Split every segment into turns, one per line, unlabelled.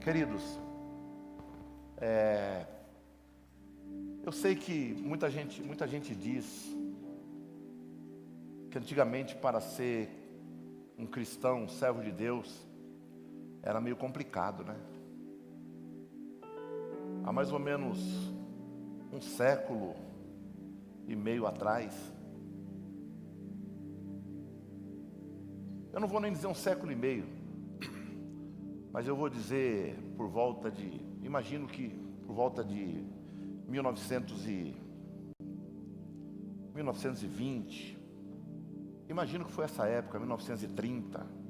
Queridos, eu sei que muita gente diz que antigamente para ser um cristão, um servo de Deus, era meio complicado, né? Há mais ou menos um século e meio atrás, eu não vou nem dizer um século e meio, mas eu vou dizer imagino que por volta de 1920, imagino que foi essa época, 1930,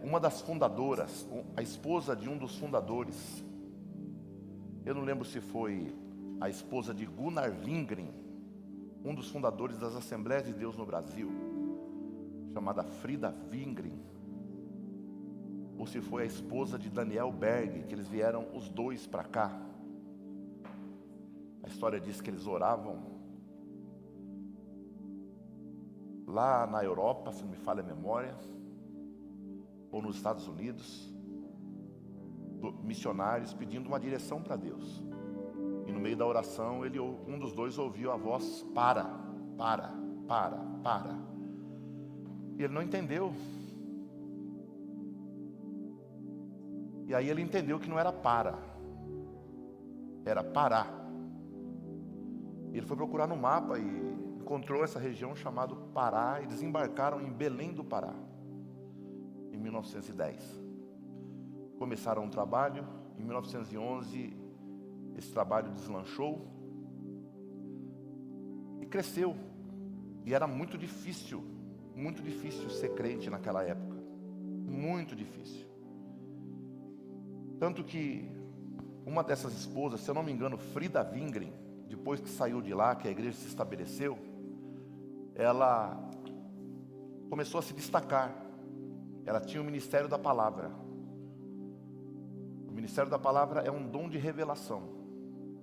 uma das fundadoras, a esposa de um dos fundadores, eu não lembro se foi a esposa de Gunnar Wingren, um dos fundadores das Assembleias de Deus no Brasil, chamada Frida Wingren, ou se foi a esposa de Daniel Berg, que eles vieram os dois para cá. A história diz que eles oravam lá na Europa, se não me falha a memória, ou nos Estados Unidos, missionários pedindo uma direção para Deus. E no meio da oração, um dos dois ouviu a voz: para. E ele não entendeu. E aí ele entendeu que não era era parar. Ele foi procurar no mapa e encontrou essa região chamada Pará, e desembarcaram em Belém do Pará, em 1910. Começaram um trabalho, em 1911 esse trabalho deslanchou e cresceu. E era muito difícil ser crente naquela época, muito difícil. Tanto que uma dessas esposas, se eu não me engano, Frida Wingren, depois que saiu de lá, que a igreja se estabeleceu, ela começou a se destacar. Ela tinha o ministério da palavra. O ministério da palavra é um dom de revelação,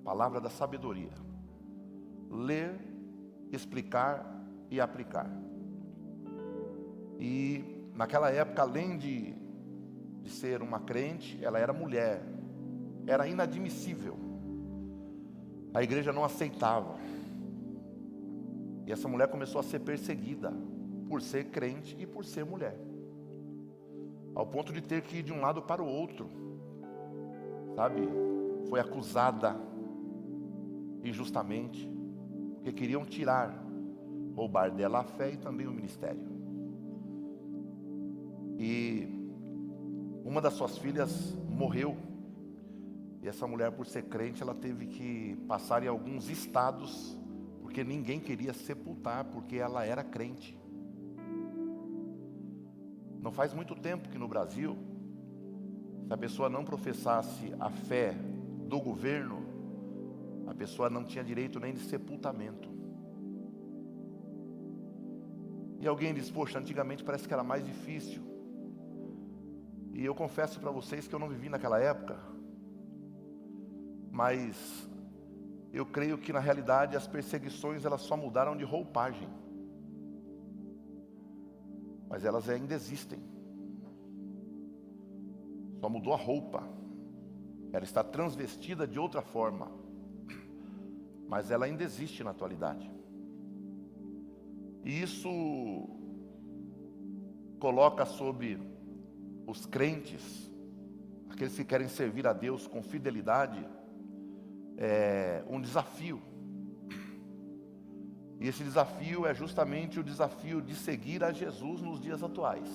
palavra da sabedoria. Ler, explicar e aplicar. E naquela época, além de ser uma crente, ela era mulher. Era inadmissível. A igreja não aceitava. E essa mulher começou a ser perseguida por ser crente e por ser mulher, ao ponto de ter que ir de um lado para o outro, sabe? Foi acusada injustamente, porque queriam roubar dela a fé e também o ministério. E uma das suas filhas morreu. E essa mulher, por ser crente, ela teve que passar em alguns estados, porque ninguém queria sepultar, porque ela era crente. Não faz muito tempo que no Brasil, se a pessoa não professasse a fé do governo, a pessoa não tinha direito nem de sepultamento. E alguém diz: poxa, antigamente parece que era mais difícil. E eu confesso para vocês que eu não vivi naquela época, mas eu creio que na realidade as perseguições elas só mudaram de roupagem, mas elas ainda existem. Só mudou a roupa, ela está transvestida de outra forma, mas ela ainda existe na atualidade. E isso coloca sobre os crentes, aqueles que querem servir a Deus com fidelidade, um desafio. E esse desafio é justamente o desafio de seguir a Jesus nos dias atuais.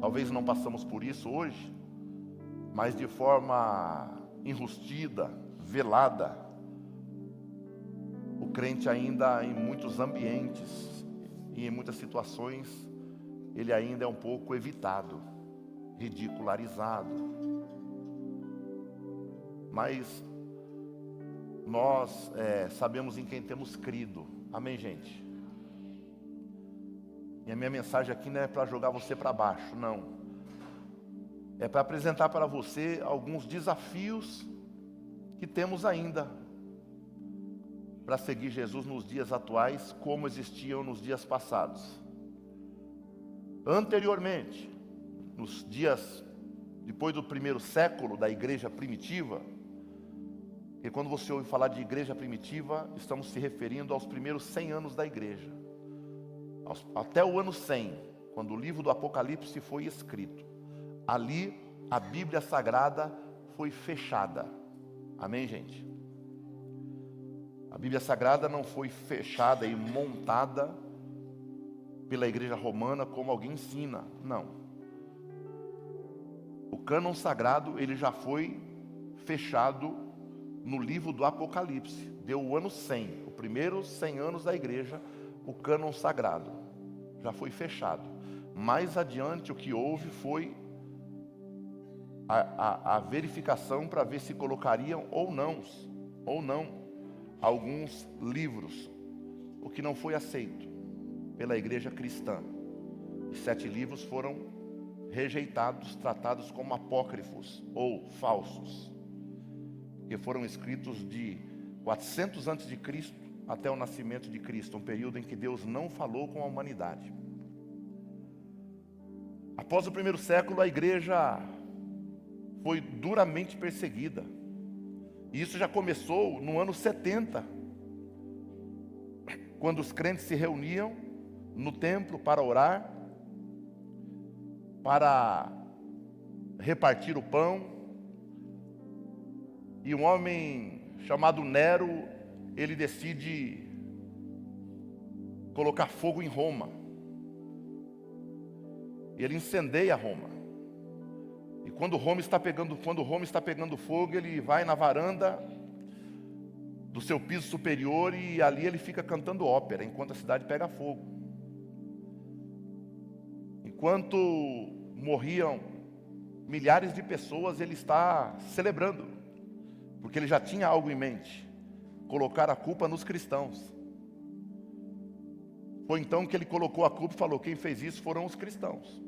Talvez não passamos por isso hoje, mas de forma enrustida, velada, o crente ainda em muitos ambientes e em muitas situações, ele ainda é um pouco evitado, ridicularizado. Mas nós sabemos em quem temos crido. Amém, gente? E a minha mensagem aqui não é para jogar você para baixo, não. É para apresentar para você alguns desafios que temos ainda para seguir Jesus nos dias atuais, como existiam nos dias passados. Anteriormente, nos dias depois do primeiro século da igreja primitiva, e quando você ouve falar de igreja primitiva, estamos se referindo aos primeiros 100 anos da igreja. Até o ano 100, quando o livro do Apocalipse foi escrito. Ali, a Bíblia Sagrada foi fechada. Amém, gente? A Bíblia Sagrada não foi fechada e montada pela igreja romana como alguém ensina. Não. O cânon sagrado, ele já foi fechado no livro do Apocalipse. Deu o ano 100, o primeiro 100 anos da igreja, o cânon sagrado já foi fechado. Mais adiante o que houve foi a verificação para ver se colocariam ou não alguns livros, o que não foi aceito pela igreja cristã. Os 7 livros foram rejeitados, tratados como apócrifos ou falsos, que foram escritos de 400 a.C. até o nascimento de Cristo, um período em que Deus não falou com a humanidade. Após o primeiro século, a igreja foi duramente perseguida. E isso já começou no ano 70, quando os crentes se reuniam no templo para orar, para repartir o pão. E um homem chamado Nero, ele decide colocar fogo em Roma. E ele incendeia Roma. E quando Roma está pegando fogo, ele vai na varanda do seu piso superior e ali ele fica cantando ópera enquanto a cidade pega fogo. Enquanto morriam milhares de pessoas, ele está celebrando, porque ele já tinha algo em mente: colocar a culpa nos cristãos. Foi então que ele colocou a culpa e falou: quem fez isso foram os cristãos.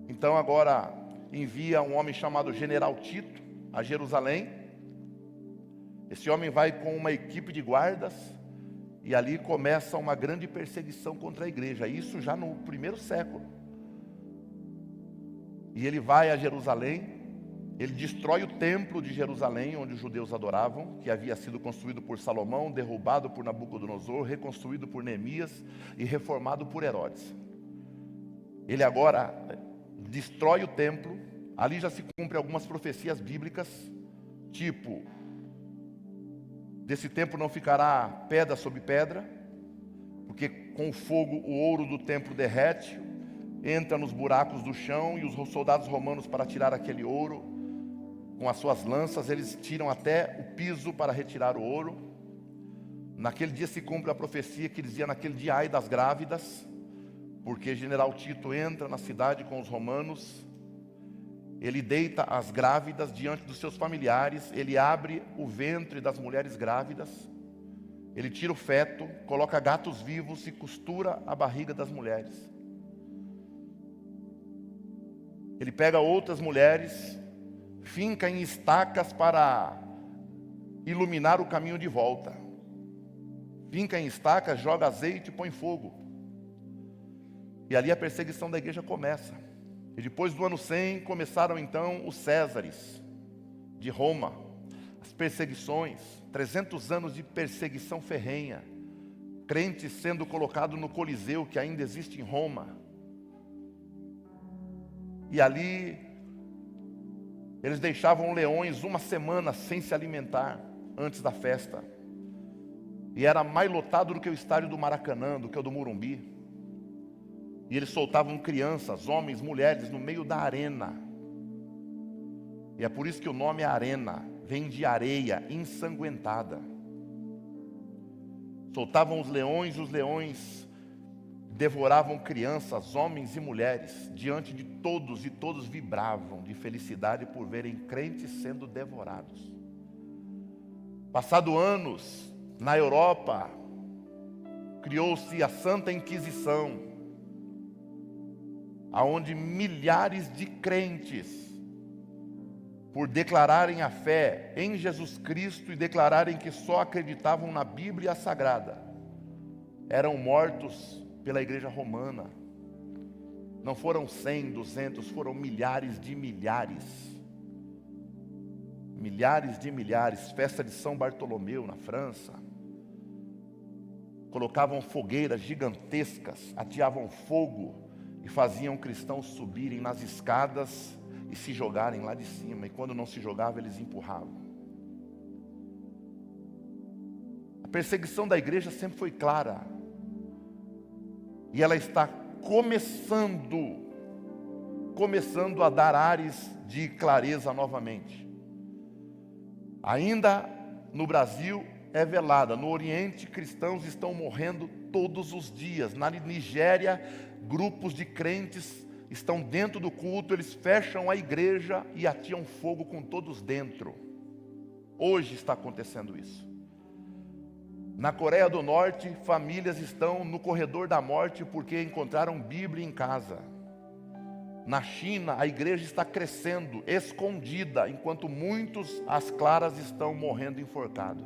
Então agora envia um homem chamado General Tito a Jerusalém. Esse homem vai com uma equipe de guardas e ali começa uma grande perseguição contra a igreja. Isso já no primeiro século. E ele vai a Jerusalém, ele destrói o templo de Jerusalém, onde os judeus adoravam, que havia sido construído por Salomão, derrubado por Nabucodonosor, reconstruído por Neemias e reformado por Herodes. Ele agora destrói o templo. Ali já se cumprem algumas profecias bíblicas, tipo: desse templo não ficará pedra sobre pedra, porque com o fogo o ouro do templo derrete, entra nos buracos do chão, e os soldados romanos, para tirar aquele ouro, com as suas lanças, eles tiram até o piso para retirar o ouro. Naquele dia se cumpre a profecia que dizia: naquele dia ai das grávidas, porque General Tito entra na cidade com os romanos, ele deita as grávidas diante dos seus familiares, ele abre o ventre das mulheres grávidas, ele tira o feto, coloca gatos vivos e costura a barriga das mulheres. Ele pega outras mulheres, finca em estacas para iluminar o caminho de volta. Finca em estacas, joga azeite e põe fogo. E ali a perseguição da igreja começa. E depois do ano 100 começaram então os Césares de Roma, as perseguições, 300 anos de perseguição ferrenha, crentes sendo colocados no Coliseu, que ainda existe em Roma. E ali eles deixavam leões uma semana sem se alimentar antes da festa. E era mais lotado do que o estádio do Maracanã, do que o do Morumbi. E eles soltavam crianças, homens, mulheres no meio da arena. E é por isso que o nome é arena, vem de areia ensanguentada. Soltavam os leões devoravam crianças, homens e mulheres, diante de todos, e todos vibravam de felicidade por verem crentes sendo devorados. Passado anos, na Europa, criou-se a Santa Inquisição, aonde milhares de crentes, por declararem a fé em Jesus Cristo e declararem que só acreditavam na Bíblia Sagrada, eram mortos pela igreja romana. Não foram 100, 200, foram milhares de milhares. Milhares de milhares. Festa de São Bartolomeu na França. Colocavam fogueiras gigantescas, ateavam fogo e faziam cristãos subirem nas escadas e se jogarem lá de cima. E quando não se jogava, eles empurravam. A perseguição da igreja sempre foi clara. E ela está começando a dar ares de clareza novamente. Ainda no Brasil é velada. No Oriente, cristãos estão morrendo todos os dias. Na Nigéria, grupos de crentes estão dentro do culto, eles fecham a igreja e ateam fogo com todos dentro. Hoje está acontecendo isso. Na Coreia do Norte, famílias estão no corredor da morte porque encontraram Bíblia em casa. Na China, a igreja está crescendo, escondida, enquanto muitos às claras estão morrendo enforcados.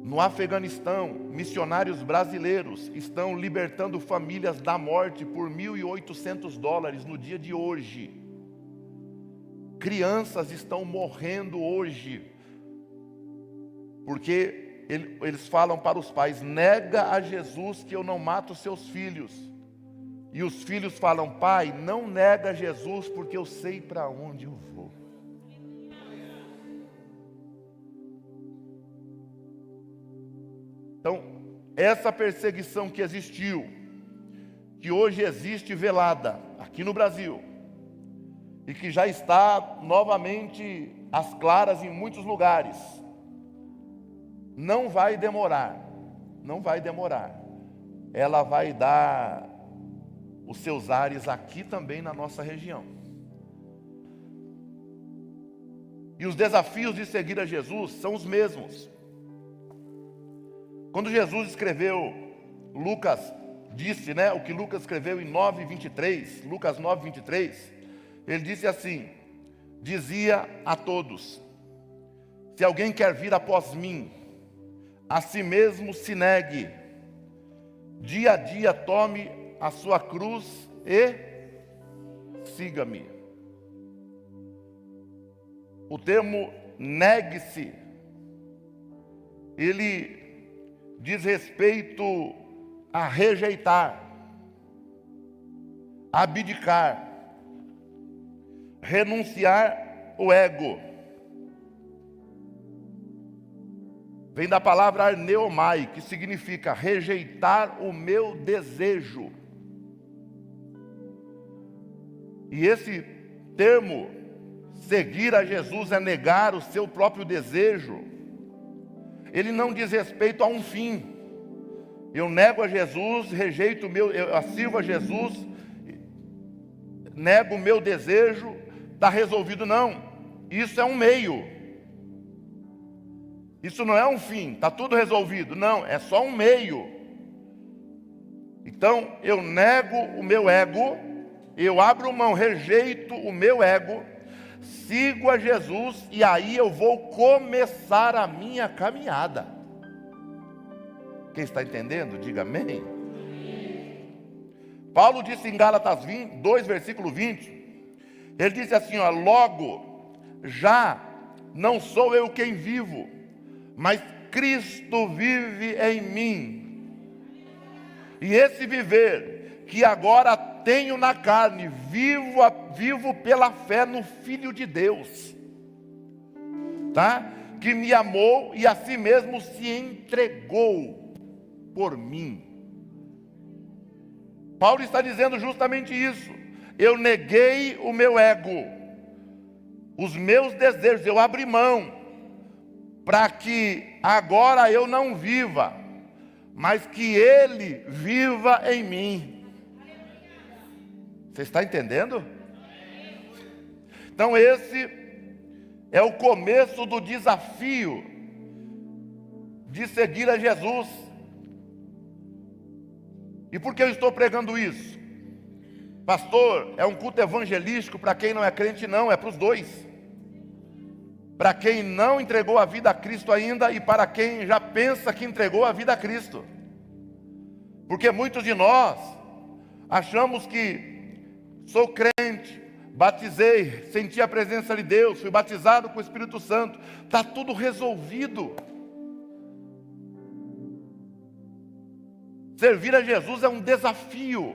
No Afeganistão, missionários brasileiros estão libertando famílias da morte por $1.800 no dia de hoje. Crianças estão morrendo hoje, porque eles falam para os pais: nega a Jesus que eu não mato seus filhos. E os filhos falam: pai, não nega Jesus porque eu sei para onde eu vou. Então, essa perseguição que existiu, que hoje existe velada aqui no Brasil, e que já está novamente às claras em muitos lugares, não vai demorar. Ela vai dar os seus ares aqui também na nossa região. E os desafios de seguir a Jesus são os mesmos. Quando Jesus escreveu, Lucas disse, o que Lucas escreveu em 9:23, Lucas 9:23, ele disse assim: dizia a todos: se alguém quer vir após mim, a si mesmo se negue, dia a dia tome a sua cruz e siga-me. O termo negue-se, ele diz respeito a rejeitar, abdicar, renunciar o ego. Vem da palavra arneomai, que significa rejeitar o meu desejo. E esse termo, seguir a Jesus, é negar o seu próprio desejo. Ele não diz respeito a um fim. Eu nego a Jesus, rejeito o meu, eu sirvo a Jesus, nego o meu desejo, está resolvido. Não, isso é um meio. Isso não é um fim, está tudo resolvido. Não, é só um meio. Então, eu nego o meu ego, eu abro mão, rejeito o meu ego, sigo a Jesus e aí eu vou começar a minha caminhada. Quem está entendendo? Diga amém. Paulo disse em Gálatas 2, versículo 20, ele disse assim, logo, já não sou eu quem vivo, mas Cristo vive em mim. E esse viver que agora tenho na carne, vivo pela fé no Filho de Deus, que me amou e a si mesmo se entregou por mim. Paulo está dizendo justamente isso. Eu neguei o meu ego, os meus desejos, eu abri mão, para que agora eu não viva, mas que Ele viva em mim. Você está entendendo? Então esse é o começo do desafio de seguir a Jesus. E por que eu estou pregando isso? Pastor, é um culto evangelístico para quem não é crente? Não, é para os dois. Para quem não entregou a vida a Cristo ainda e para quem já pensa que entregou a vida a Cristo. Porque muitos de nós achamos que sou crente, batizei, senti a presença de Deus, fui batizado com o Espírito Santo, está tudo resolvido. Servir a Jesus é um desafio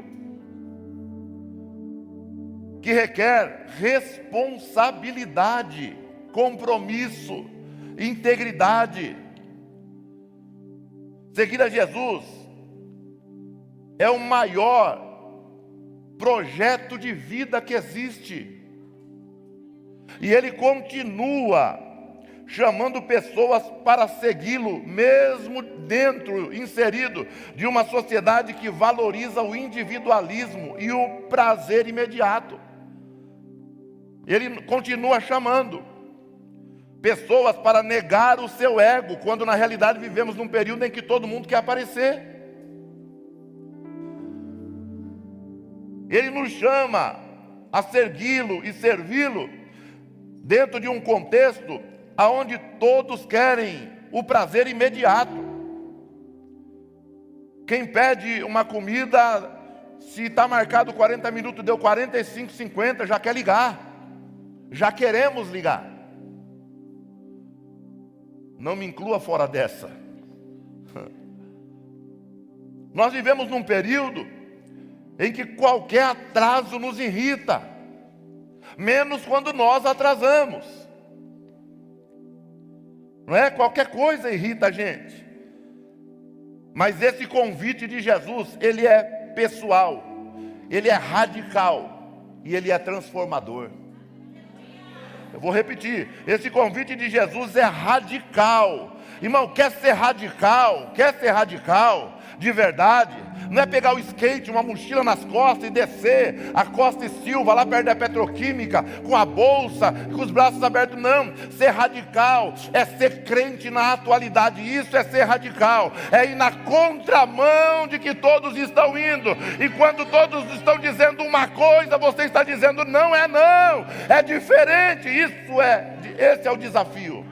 que requer responsabilidade, compromisso, integridade. Seguir a Jesus é o maior projeto de vida que existe. E Ele continua chamando pessoas para segui-lo, mesmo dentro, inserido, de uma sociedade que valoriza o individualismo e o prazer imediato. Ele continua chamando pessoas para negar o seu ego, quando na realidade vivemos num período em que todo mundo quer aparecer. Ele nos chama a segui-lo e servi-lo dentro de um contexto onde todos querem o prazer imediato. Quem pede uma comida, se está marcado 40 minutos, deu 45, 50, já quer ligar. Já queremos ligar. Não me inclua fora dessa. Nós vivemos num período em que qualquer atraso nos irrita, menos quando nós atrasamos. Não é? Qualquer coisa irrita a gente. Mas esse convite de Jesus, ele é pessoal, ele é radical e ele é transformador. Eu vou repetir, esse convite de Jesus é radical. Irmão, quer ser radical de verdade? Não é pegar o skate, uma mochila nas costas e descer a Costa e Silva, lá perto da petroquímica, com a bolsa, com os braços abertos, não. Ser radical é ser crente na atualidade, isso é ser radical, é ir na contramão de que todos estão indo, e quando todos estão dizendo uma coisa, você está dizendo não, é diferente, esse é o desafio.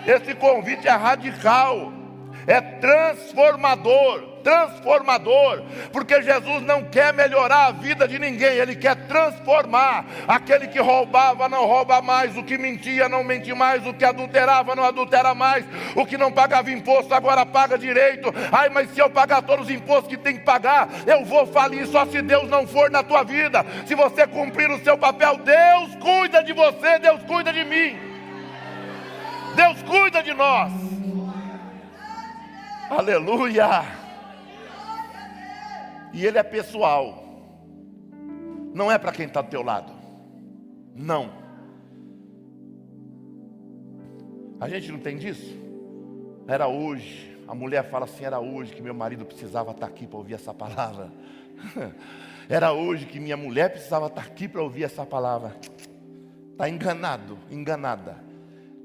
Esse convite é radical, é transformador, porque Jesus não quer melhorar a vida de ninguém, Ele quer transformar. Aquele que roubava não rouba mais, o que mentia não mente mais, o que adulterava não adultera mais, o que não pagava imposto agora paga direito. Ai, mas se eu pagar todos os impostos que tem que pagar, eu vou falir. Só se Deus não for na tua vida. Se você cumprir o seu papel, Deus cuida de você, Deus cuida de mim, Deus cuida de nós. Aleluia. E Ele é pessoal, não é para quem está do teu lado, não. A gente não tem disso? Era hoje, a mulher fala assim, era hoje que meu marido precisava estar aqui para ouvir essa palavra. Era hoje que minha mulher precisava estar aqui para ouvir essa palavra. Está enganado, enganada.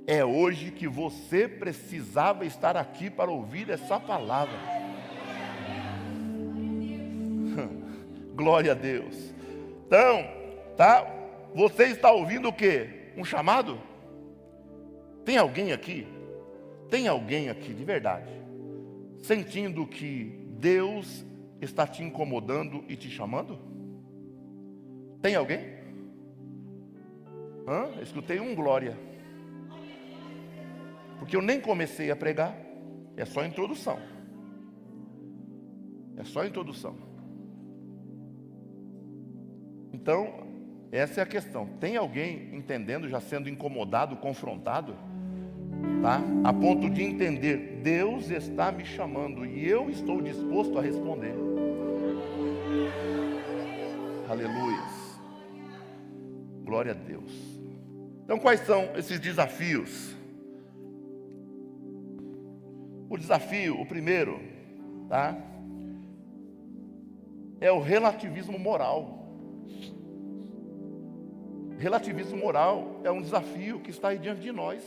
É hoje que você precisava estar aqui para ouvir essa palavra. Glória a Deus. Então, tá? Você está ouvindo o quê? Um chamado? Tem alguém aqui? Tem alguém aqui de verdade, sentindo que Deus está te incomodando e te chamando? Tem alguém? Eu escutei um glória. Porque eu nem comecei a pregar. É só a introdução. É só a introdução. Então, essa é a questão. Tem alguém entendendo, já sendo incomodado, confrontado? Tá? A ponto de entender, Deus está me chamando e eu estou disposto a responder. Aleluia. Glória a Deus. Então, quais são esses desafios? O desafio, o primeiro, tá? É o relativismo moral. Relativismo moral é um desafio que está aí diante de nós.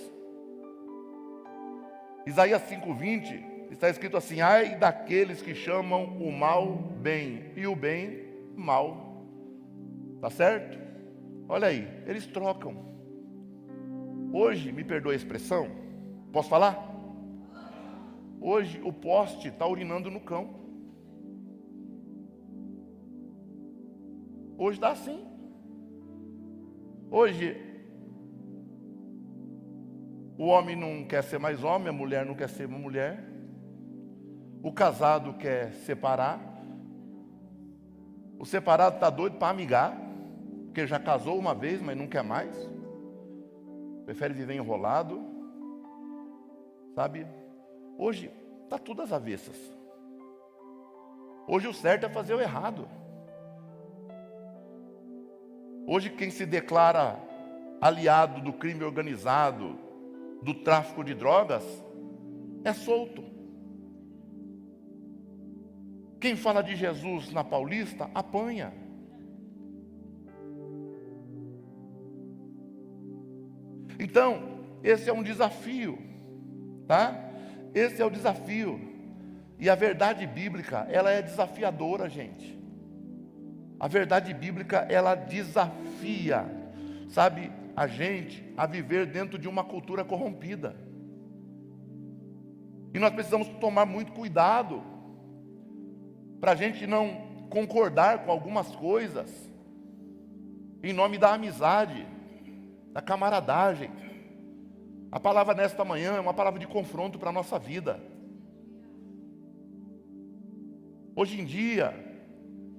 Isaías 5:20 está escrito assim: ai daqueles que chamam o mal bem e o bem mal. Tá certo? Olha aí, eles trocam. Hoje, me perdoe a expressão, posso falar? Hoje o poste está urinando no cão. Hoje está assim. Hoje, o homem não quer ser mais homem, a mulher não quer ser uma mulher. O casado quer separar. O separado está doido para amigar, porque já casou uma vez, mas não quer mais. Prefere viver enrolado. Sabe? Hoje está tudo às avessas. Hoje o certo é fazer o errado. Hoje quem se declara aliado do crime organizado, do tráfico de drogas, é solto. Quem fala de Jesus na Paulista, apanha. Então, esse é um desafio, tá? Esse é o desafio. E a verdade bíblica, ela é desafiadora, gente. A verdade bíblica, ela desafia, sabe, a gente a viver dentro de uma cultura corrompida. E nós precisamos tomar muito cuidado para a gente não concordar com algumas coisas em nome da amizade, da camaradagem. A palavra nesta manhã é uma palavra de confronto para a nossa vida. Hoje em dia,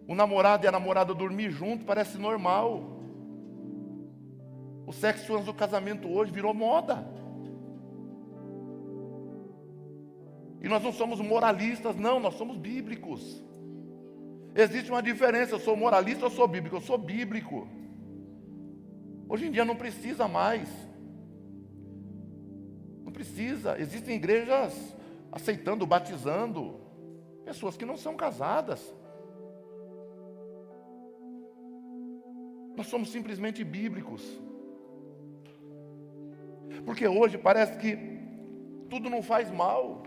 o namorado e a namorada dormir junto parece normal. O sexo antes do casamento hoje virou moda. E nós não somos moralistas, não, nós somos bíblicos. Existe uma diferença, eu sou moralista ou sou bíblico? Eu sou bíblico. Hoje em dia não precisa mais. Não precisa. Existem igrejas aceitando, batizando pessoas que não são casadas. Nós somos simplesmente bíblicos. Porque hoje parece que tudo não faz mal.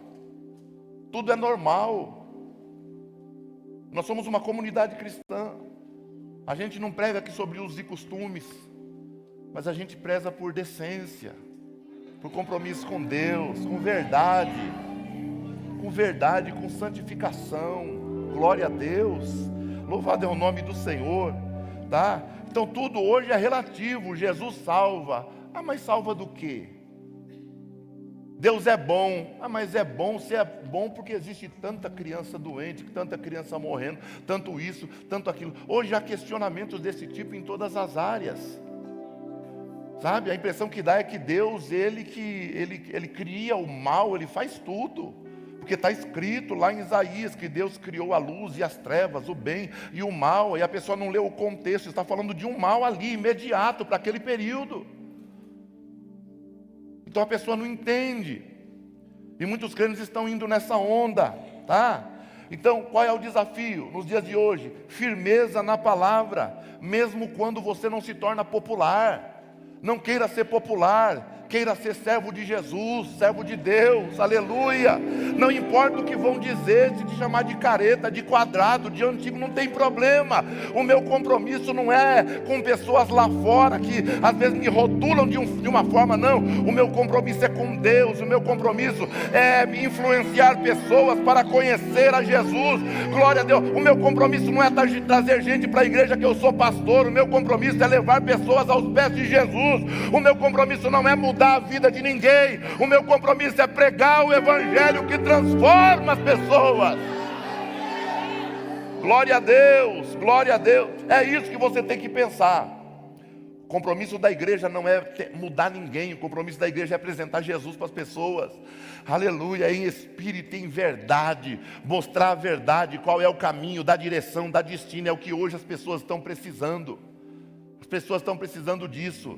Tudo é normal. Nós somos uma comunidade cristã. A gente não prega aqui sobre usos e costumes, mas a gente preza por decência, por compromisso com Deus, com verdade, com santificação. Glória a Deus. Louvado é o nome do Senhor, tá? Então tudo hoje é relativo. Jesus salva. Ah, mas salva do quê? Deus é bom. Ah, mas é bom, se é bom porque existe tanta criança doente, tanta criança morrendo, tanto isso, tanto aquilo. Hoje há questionamentos desse tipo em todas as áreas. Sabe, a impressão que dá é que Deus, ele cria o mal, Ele faz tudo. Porque está escrito lá em Isaías que Deus criou a luz e as trevas, o bem e o mal. E a pessoa não leu o contexto, está falando de um mal ali, imediato, para aquele período. Então a pessoa não entende. E muitos crentes estão indo nessa onda, tá? Então qual é o desafio nos dias de hoje? Firmeza na palavra, mesmo quando você não se torna popular. Não queira ser popular, queira ser servo de Jesus, servo de Deus, aleluia. Não importa o que vão dizer, se te chamar de careta, de quadrado, de antigo, não tem problema. O meu compromisso não é com pessoas lá fora que às vezes me rotulam de uma forma, não. O meu compromisso é com Deus, o meu compromisso é influenciar pessoas para conhecer a Jesus, glória a Deus. O meu compromisso não é trazer gente para a igreja que eu sou pastor, o meu compromisso é levar pessoas aos pés de Jesus. O meu compromisso não é mudar a vida de ninguém. O meu compromisso é pregar o evangelho que transforma as pessoas. Glória a Deus, glória a Deus. É isso que você tem que pensar. O compromisso da igreja não é mudar ninguém. O compromisso da igreja é apresentar Jesus para as pessoas. Aleluia, em espírito e em verdade. Mostrar a verdade, qual é o caminho, da direção, da destino. É o que hoje as pessoas estão precisando. As pessoas estão precisando disso.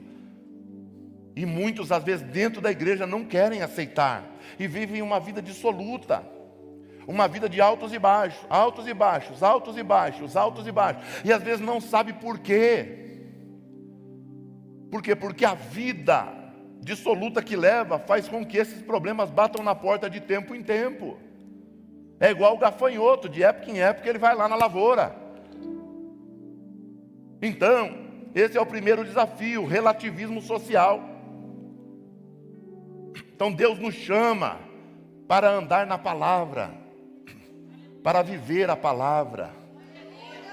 E muitos, às vezes, dentro da igreja não querem aceitar. E vivem uma vida dissoluta. Uma vida de altos e baixos, altos e baixos, altos e baixos, altos e baixos. E às vezes não sabe por quê. Por quê? Porque a vida dissoluta que leva faz com que esses problemas batam na porta de tempo em tempo. É igual o gafanhoto, de época em época ele vai lá na lavoura. Então, esse é o primeiro desafio, o relativismo social. Então Deus nos chama para andar na palavra, para viver a palavra.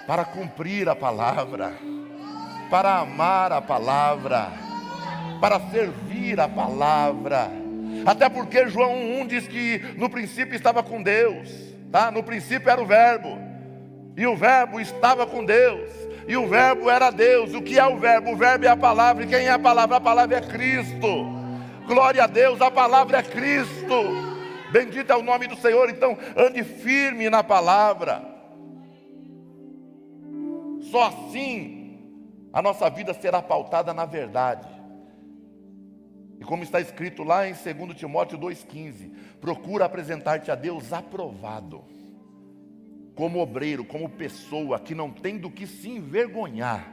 para cumprir a palavra, para amar a palavra, para servir a palavra. Até porque João 1 diz que no princípio estava com Deus, tá? No princípio era o verbo, e o verbo estava com Deus, e o verbo era Deus. O que é o verbo? O verbo é a palavra. E quem é a palavra? A palavra é Cristo. Glória a Deus, a palavra é Cristo. Bendito é o nome do Senhor. Então ande firme na palavra. Só assim a nossa vida será pautada na verdade. E como está escrito lá em 2 Timóteo 2,15, procura apresentar-te a Deus aprovado, como obreiro, como pessoa que não tem do que se envergonhar.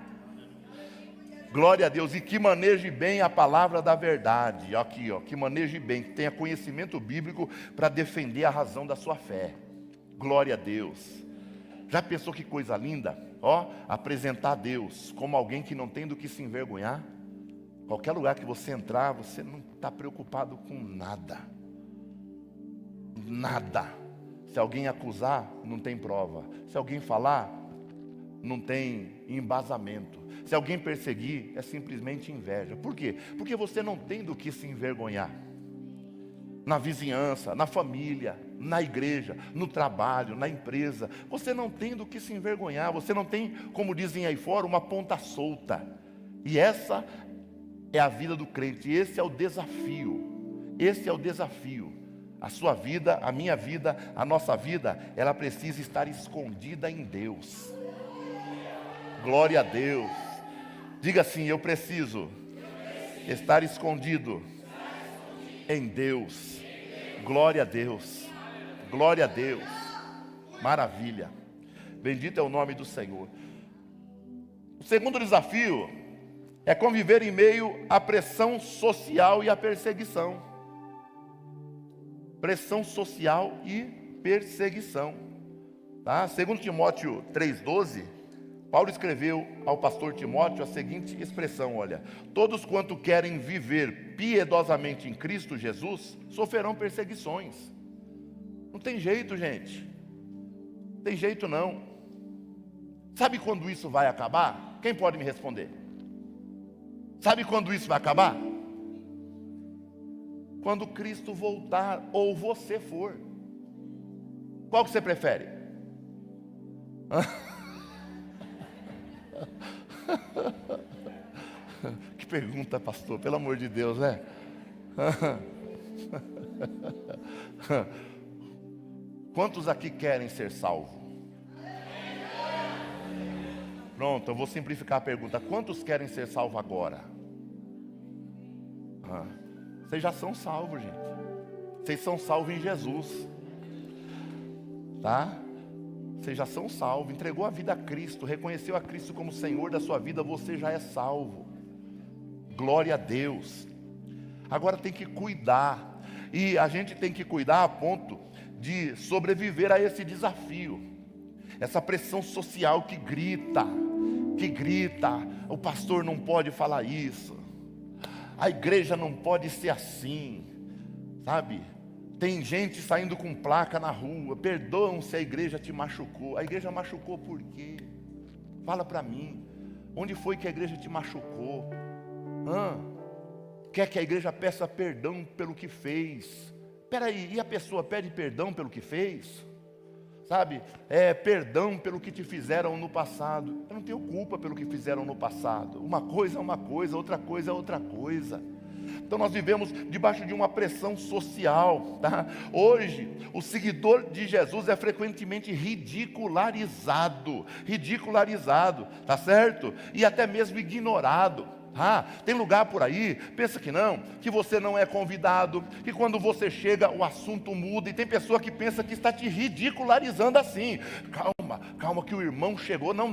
Glória a Deus. E que maneje bem a palavra da verdade. Aqui, ó, que maneje bem, que tenha conhecimento bíblico para defender a razão da sua fé. Glória a Deus. Já pensou que coisa linda? Ó, apresentar a Deus como alguém que não tem do que se envergonhar. Qualquer lugar que você entrar, você não está preocupado com nada. Nada. Se alguém acusar, não tem prova. Se alguém falar, não tem embasamento. Se alguém perseguir, é simplesmente inveja. Por quê? Porque você não tem do que se envergonhar. Na vizinhança, na família, na igreja, no trabalho, na empresa. Você não tem do que se envergonhar. Você não tem, como dizem aí fora, uma ponta solta. E essa é a vida do crente. Esse é o desafio. Esse é o desafio. A sua vida, a minha vida, a nossa vida, ela precisa estar escondida em Deus. Glória a Deus. Diga assim: eu preciso estar escondido em Deus. Glória a Deus. Glória a Deus. Maravilha. Bendito é o nome do Senhor. O segundo desafio é conviver em meio à pressão social e à perseguição. Pressão social e perseguição. Tá? 2 Timóteo 3,12, Paulo escreveu ao pastor Timóteo a seguinte expressão: olha, todos quanto querem viver piedosamente em Cristo Jesus, sofrerão perseguições. Não tem jeito, gente. Não tem jeito não. Sabe quando isso vai acabar? Quem pode me responder? Sabe quando isso vai acabar? Quando Cristo voltar ou você for. Qual que você prefere? Que pergunta, pastor, pelo amor de Deus, né? Quantos aqui querem ser salvos? Pronto, eu vou simplificar a pergunta. Quantos querem ser salvos agora? Vocês já são salvos, gente. Vocês são salvos em Jesus. Tá? Vocês já são salvos. Entregou a vida a Cristo, reconheceu a Cristo como Senhor da sua vida, você já é salvo. Glória a Deus. Agora tem que cuidar. E a gente tem que cuidar a ponto de sobreviver a esse desafio. Essa pressão social que grita, o pastor não pode falar isso, a igreja não pode ser assim, sabe? Tem gente saindo com placa na rua: perdoam se a igreja te machucou. A igreja machucou por quê? Fala para mim, onde foi que a igreja te machucou? Quer que a igreja peça perdão pelo que fez? Espera aí, e a pessoa pede perdão pelo que fez? Sabe, perdão pelo que te fizeram no passado. Eu não tenho culpa pelo que fizeram no passado. Uma coisa é uma coisa, outra coisa é outra coisa. Então nós vivemos debaixo de uma pressão social, tá? Hoje, o seguidor de Jesus é frequentemente ridicularizado, tá certo? E até mesmo ignorado. Tem lugar por aí, pensa que não, que você não é convidado, que quando você chega o assunto muda, e tem pessoa que pensa que está te ridicularizando assim. Calma que o irmão chegou. Não,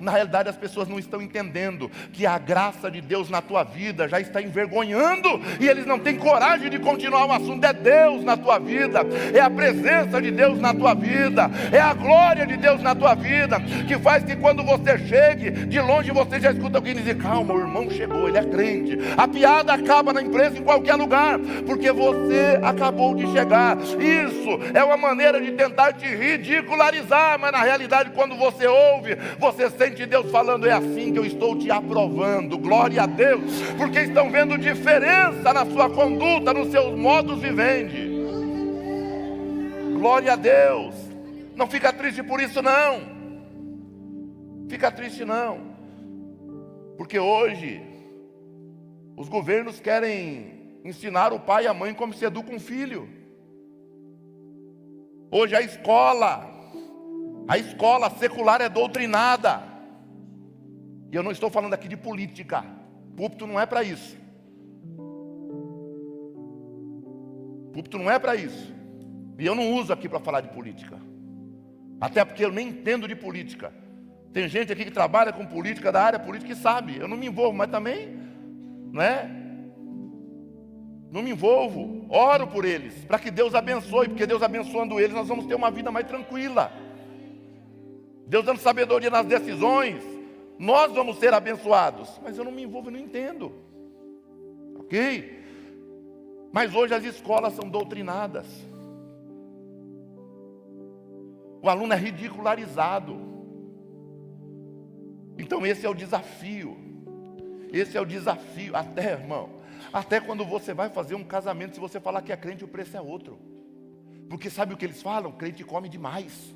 na realidade as pessoas não estão entendendo que a graça de Deus na tua vida já está envergonhando, e eles não têm coragem de continuar o assunto. É Deus na tua vida, é a presença de Deus na tua vida, é a glória de Deus na tua vida, que faz que quando você chegue, de longe você já escuta alguém dizer: calma, o irmão chegou. chegou, ele é crente. A piada acaba na empresa, em qualquer lugar, porque você acabou de chegar. Isso é uma maneira de tentar te ridicularizar, mas na realidade, quando você ouve, você sente Deus falando: é assim que eu estou te aprovando. Glória a Deus, porque estão vendo diferença na sua conduta, nos seus modos vivendi. Glória a Deus. Não fica triste por isso não. Fica triste não. Porque hoje os governos querem ensinar o pai e a mãe como se educa um filho. Hoje a escola secular é doutrinada. E eu não estou falando aqui de política. Púlpito não é para isso. Púlpito não é para isso. E eu não uso aqui para falar de política. Até porque eu nem entendo de política. Tem gente aqui que trabalha com política, da área política, e sabe. Eu não me envolvo, mas também, não me envolvo. Oro por eles, para que Deus abençoe. Porque Deus abençoando eles, nós vamos ter uma vida mais tranquila. Deus dando sabedoria nas decisões, nós vamos ser abençoados. Mas eu não me envolvo, eu não entendo. Ok? Mas hoje as escolas são doutrinadas. O aluno é ridicularizado. Então esse é o desafio. Esse é o desafio. Até, irmão, até quando você vai fazer um casamento, se você falar que é crente, o preço é outro. Porque sabe o que eles falam? Crente come demais.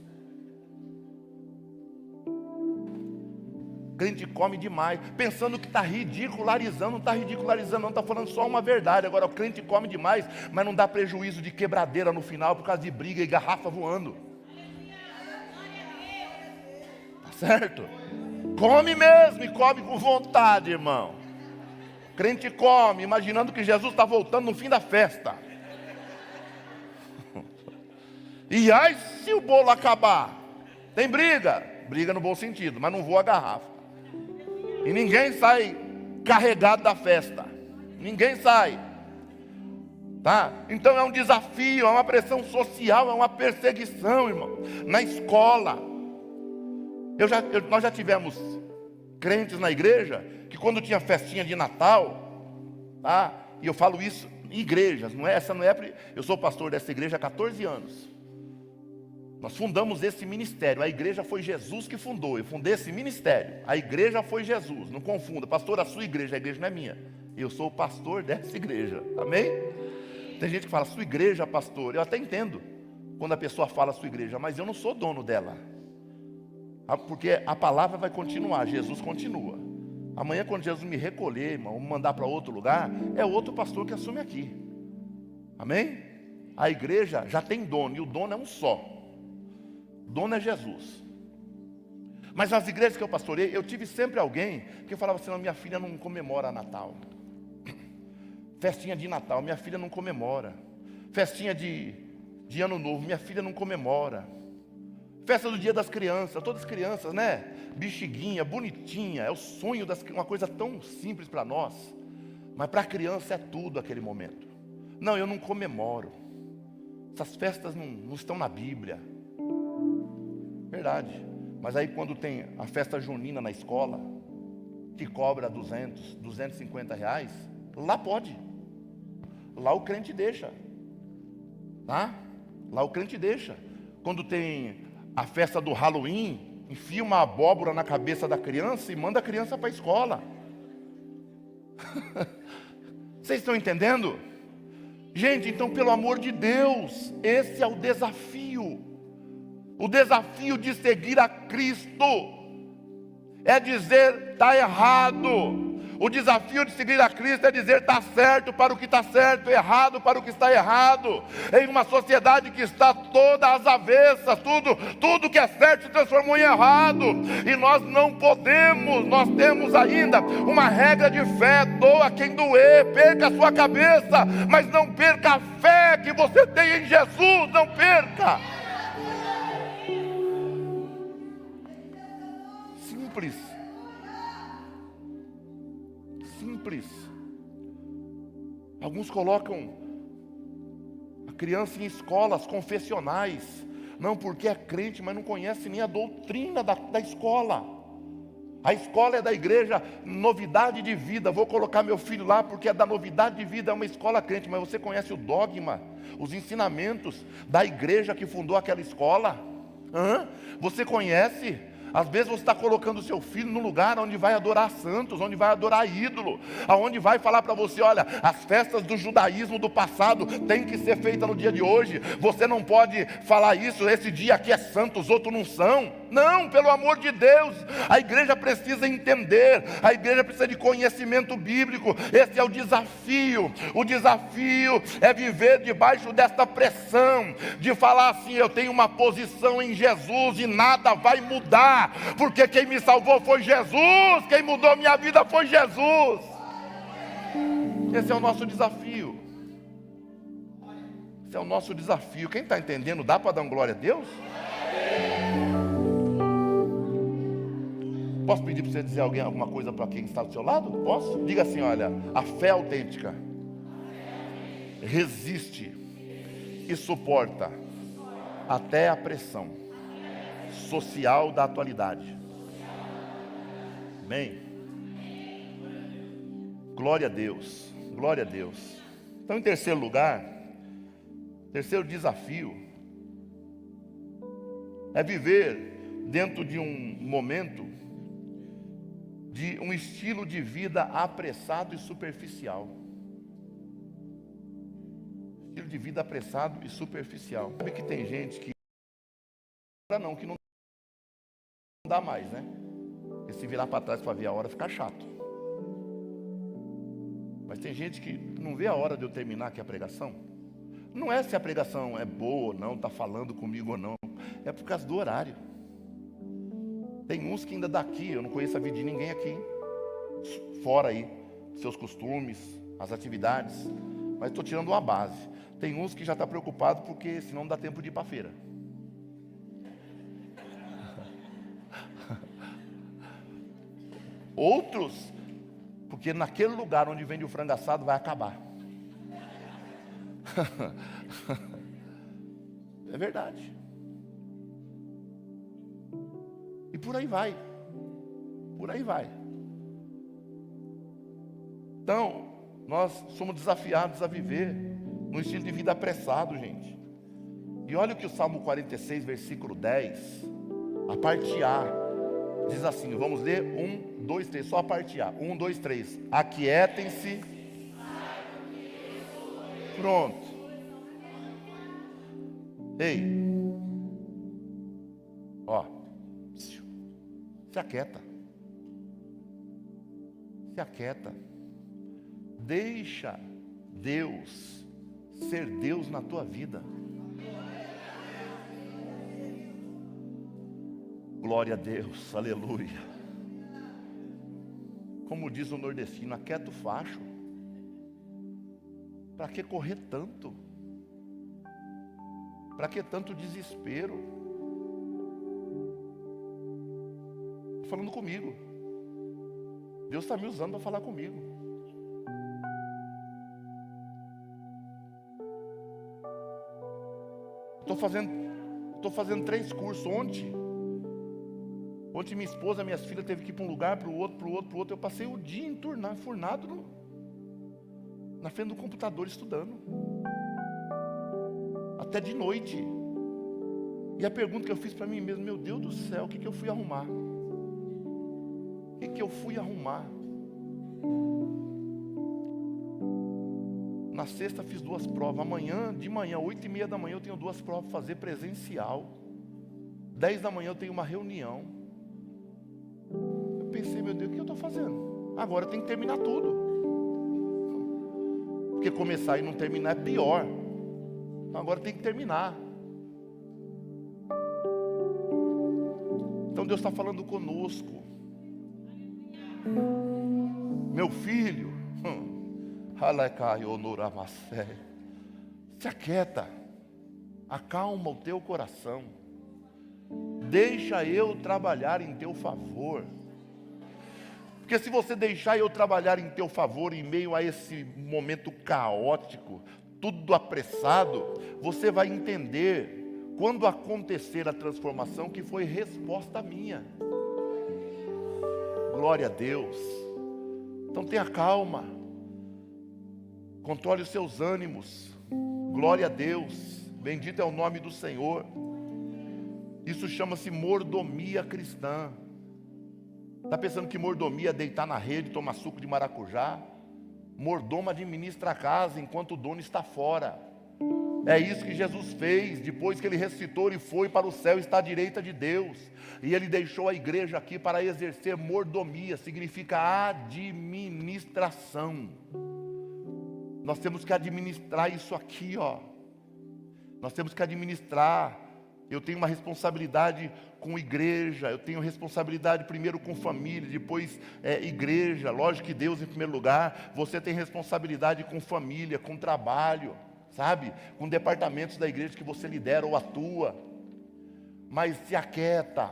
Crente come demais, pensando que está ridicularizando. Não está ridicularizando não, está falando só uma verdade. Agora o crente come demais, mas não dá prejuízo de quebradeira no final, por causa de briga e garrafa voando. Tá certo? Come mesmo, e come com vontade, irmão. Crente come, imaginando que Jesus está voltando no fim da festa. E ai, se o bolo acabar? Tem briga? Briga no bom sentido, mas não voa a garrafa. E ninguém sai carregado da festa. Ninguém sai. Tá? Então é um desafio, é uma pressão social, é uma perseguição, irmão. Na escola. Nós já tivemos crentes na igreja que quando tinha festinha de Natal, tá? E eu falo isso em igrejas, eu sou pastor dessa igreja há 14 anos. Nós fundamos esse ministério. A igreja foi Jesus que fundou. Eu fundei esse ministério. A igreja foi Jesus. Não confunda. Pastor, a sua igreja. A igreja não é minha. Eu sou o pastor dessa igreja. Amém? Tem gente que fala, sua igreja, pastor. Eu até entendo quando a pessoa fala sua igreja, mas eu não sou dono dela. Porque a palavra vai continuar. Jesus continua. Amanhã, quando Jesus me recolher, irmão, me mandar para outro lugar, é outro pastor que assume aqui. Amém? A igreja já tem dono. E o dono é um só. Dono é Jesus. Mas nas igrejas que eu pastorei, eu tive sempre alguém que falava assim: não, minha filha não comemora Natal. Festinha de Natal, minha filha não comemora. Festinha de Ano Novo, minha filha não comemora. Festa do Dia das Crianças, todas as crianças, né? Bexiguinha, bonitinha, é o sonho uma coisa tão simples para nós. Mas para a criança é tudo aquele momento. Não, eu não comemoro. Essas festas não estão na Bíblia. Verdade. Mas aí quando tem a festa junina na escola, que cobra 200, 250 reais, lá pode. Lá o crente deixa. Tá? Lá o crente deixa. Quando tem a festa do Halloween, enfia uma abóbora na cabeça da criança e manda a criança para a escola. Vocês estão entendendo? Gente, então pelo amor de Deus, esse é o desafio. O desafio de seguir a Cristo é dizer está errado. O desafio de seguir a Cristo é dizer está certo para o que está certo, errado para o que está errado. Em uma sociedade que está toda às avessas, tudo que é certo se transformou em errado. E nós não podemos, nós temos ainda uma regra de fé: doa quem doer, perca a sua cabeça, mas não perca a fé que você tem em Jesus, não perca. Simples. Alguns colocam a criança em escolas confessionais, não porque é crente, mas não conhece nem a doutrina da escola. A escola é da igreja Novidade de Vida. Vou colocar meu filho lá porque é da Novidade de Vida, é uma escola crente. Mas você conhece o dogma, os ensinamentos da igreja que fundou aquela escola? Você conhece? Às vezes você está colocando o seu filho num lugar onde vai adorar santos, onde vai adorar ídolo, aonde vai falar para você, olha, as festas do judaísmo do passado têm que ser feitas no dia de hoje. Você não pode falar isso, esse dia aqui é santo, os outros não são. Não, pelo amor de Deus, a igreja precisa entender, a igreja precisa de conhecimento bíblico. Esse é o desafio. O desafio é viver debaixo desta pressão, de falar assim, eu tenho uma posição em Jesus e nada vai mudar, porque quem me salvou foi Jesus, quem mudou minha vida foi Jesus. Esse é o nosso desafio. Esse é o nosso desafio. Quem está entendendo, dá para dar um glória a Deus? Posso pedir para você dizer alguma coisa para quem está do seu lado? Posso? Diga assim, olha, a fé autêntica resiste e suporta até a pressão social da atualidade. Amém? Glória a Deus, glória a Deus. Então, em terceiro lugar, terceiro desafio é viver dentro de um momento de um estilo de vida apressado e superficial. Estilo de vida apressado e superficial. Sabe que tem gente que não dá mais, né? Porque se virar para trás para ver a hora fica chato. Mas tem gente que não vê a hora de eu terminar aqui a pregação. Não é se a pregação é boa ou não, está falando comigo ou não. É por causa do horário. Tem uns que ainda daqui, eu não conheço a vida de ninguém aqui, fora aí, seus costumes, as atividades, mas estou tirando uma base. Tem uns que já estão preocupados porque senão não dá tempo de ir para a feira. Outros, porque naquele lugar onde vende o frango assado vai acabar. É verdade. E por aí vai. Por aí vai. Então, nós somos desafiados a viver num estilo de vida apressado, gente. E olha o que o Salmo 46, versículo 10, a parte A, diz assim, vamos ler 1, 2, 3, só a parte A. 1, 2, 3. Aquietem-se. Pronto. Ei. Ó. Se aquieta. Se aquieta. Deixa Deus ser Deus na tua vida. Glória a Deus, aleluia. Como diz o nordestino, aquieta o facho. Para que correr tanto? Para que tanto desespero? Estou falando comigo. Deus está me usando para falar comigo. Estou fazendo 3 cursos ontem. Ontem minha esposa, minhas filhas teve que ir para um lugar, para o outro. Eu passei o dia enfurnado na frente do computador estudando. Até de noite. E a pergunta que eu fiz para mim mesmo, meu Deus do céu, o que eu fui arrumar? O que eu fui arrumar? Na sexta fiz 2 provas. Amanhã, de manhã, 8h30 da manhã, eu tenho 2 provas para fazer presencial. 10 da manhã eu tenho uma reunião. Eu pensei, meu Deus, o que eu estou fazendo? Agora eu tenho que terminar tudo. Porque começar e não terminar é pior. Então agora tem que terminar. Então Deus está falando conosco. Meu filho, se aquieta, acalma o teu coração, deixa eu trabalhar em teu favor. Porque se você deixar eu trabalhar em teu favor, em meio a esse momento caótico, tudo apressado, você vai entender, quando acontecer a transformação, que foi resposta minha. Glória a Deus. Então tenha calma. Controle os seus ânimos. Glória a Deus. Bendito é o nome do Senhor. Isso chama-se mordomia cristã. Está pensando que mordomia é deitar na rede, tomar suco de maracujá? Mordomo administra a casa enquanto o dono está fora. É isso que Jesus fez. Depois que ele ressuscitou, ele foi para o céu, está à direita de Deus. E ele deixou a igreja aqui para exercer mordomia. Significa administração. Nós temos que administrar isso aqui, ó. Nós temos que administrar. Eu tenho uma responsabilidade com igreja, eu tenho responsabilidade primeiro com família, depois igreja, lógico que Deus em primeiro lugar. Você tem responsabilidade com família, com trabalho, sabe? Com departamentos da igreja que você lidera ou atua. Mas se aquieta,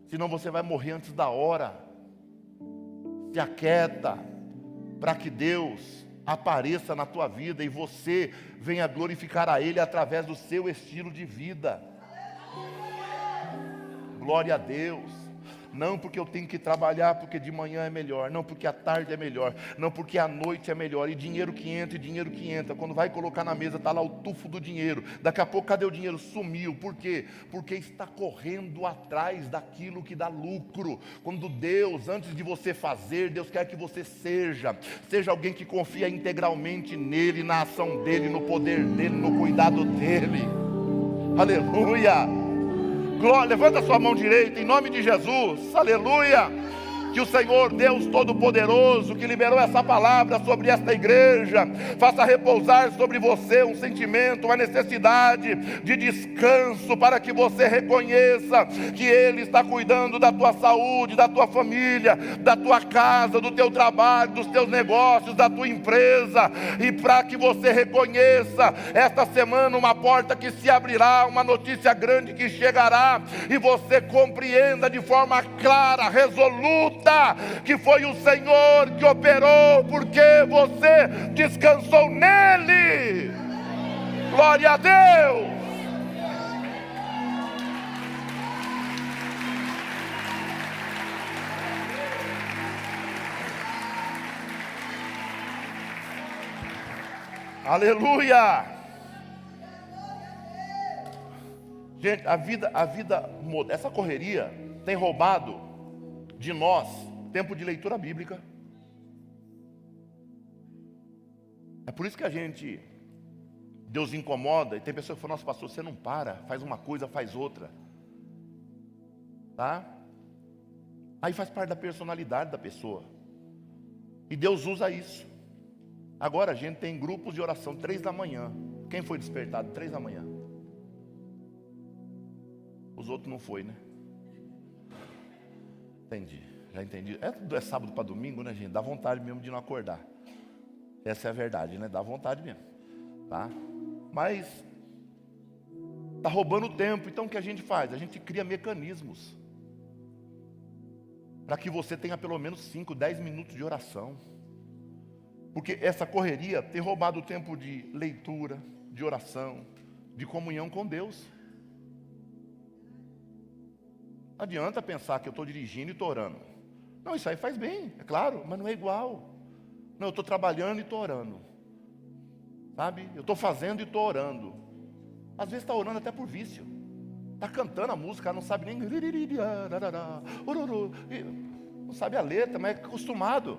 senão você vai morrer antes da hora. Se aquieta, para que Deus apareça na tua vida e você venha glorificar a Ele através do seu estilo de vida. Glória a Deus. Não porque eu tenho que trabalhar, porque de manhã é melhor. Não porque à tarde é melhor. Não porque à noite é melhor. E dinheiro que entra. Quando vai colocar na mesa, está lá o tufo do dinheiro. Daqui a pouco, cadê o dinheiro? Sumiu. Por quê? Porque está correndo atrás daquilo que dá lucro. Quando Deus, antes de você fazer, Deus quer que você seja alguém que confia integralmente nele, na ação dele, no poder dele, no cuidado dele. Aleluia. Glória, levanta a sua mão direita em nome de Jesus, aleluia. Que o Senhor Deus Todo-Poderoso, que liberou essa palavra sobre esta igreja, faça repousar sobre você um sentimento, uma necessidade de descanso, para que você reconheça que Ele está cuidando da tua saúde, da tua família, da tua casa, do teu trabalho, dos teus negócios, da tua empresa, e para que você reconheça esta semana uma porta que se abrirá, uma notícia grande que chegará, e você compreenda de forma clara, resoluta, que foi o Senhor que operou, porque você descansou nele. Glória a Deus. Aleluia. Gente, a vida muda. Essa correria tem roubado de nós tempo de leitura bíblica. É por isso que Deus incomoda, e tem pessoas que falam: nossa, pastor, você não para, faz uma coisa, faz outra, tá? Aí faz parte da personalidade da pessoa, e Deus usa isso. Agora a gente tem grupos de oração 3 da manhã. Quem foi despertado 3 da manhã? Os outros não foi, né? Entendi, já entendi. É sábado para domingo, né, gente? Dá vontade mesmo de não acordar. Essa é a verdade, né? Dá vontade mesmo, tá? Mas está roubando tempo. Então o que a gente faz? A gente cria mecanismos para que você tenha pelo menos 5, 10 minutos de oração. Porque essa correria tem roubado o tempo de leitura, de oração, de comunhão com Deus. Não adianta pensar que eu estou dirigindo e estou orando. Não, isso aí faz bem, é claro, mas não é igual. Não, eu estou trabalhando e estou orando. Sabe? Eu estou fazendo e estou orando. Às vezes está orando até por vício. Está cantando a música, não sabe nem... Não sabe a letra, mas é acostumado.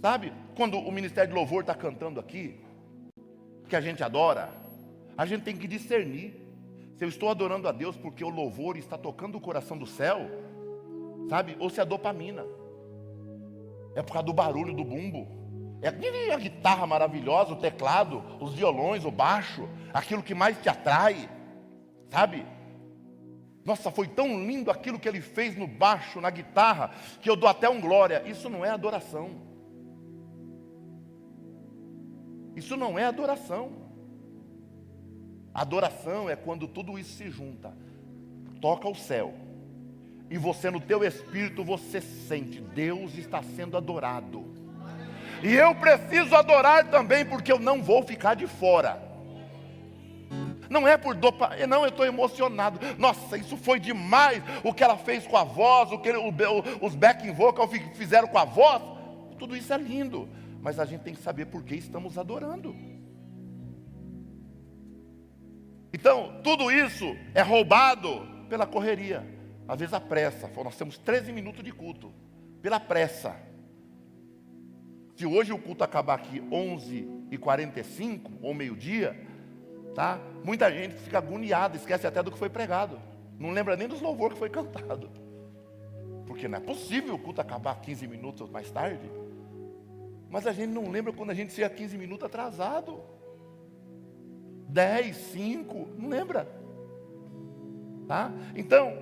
Sabe? Quando o Ministério de Louvor está cantando aqui, que a gente adora, a gente tem que discernir. Se eu estou adorando a Deus porque o louvor está tocando o coração do céu, sabe? Ou se é dopamina. É por causa do barulho do bumbo. É a guitarra maravilhosa, o teclado, os violões, o baixo, aquilo que mais te atrai, sabe? Nossa, foi tão lindo aquilo que ele fez no baixo, na guitarra, que eu dou até um glória. Isso não é adoração. Isso não é adoração. Adoração é quando tudo isso se junta, toca o céu, e você no teu espírito você sente, Deus está sendo adorado. E eu preciso adorar também, porque eu não vou ficar de fora. Não é por dopamina, não, eu estou emocionado. Nossa, isso foi demais. O que ela fez com a voz, os backing vocal fizeram com a voz. Tudo isso é lindo. Mas a gente tem que saber por que estamos adorando. Então, tudo isso é roubado pela correria. Às vezes a pressa. Nós temos 13 minutos de culto. Pela pressa. Se hoje o culto acabar aqui 11h45 ou meio-dia, tá? Muita gente fica agoniada, esquece até do que foi pregado. Não lembra nem dos louvores que foi cantado. Porque não é possível o culto acabar 15 minutos mais tarde. Mas a gente não lembra quando a gente chega 15 minutos atrasado. 10, 5, não lembra. Tá? Então,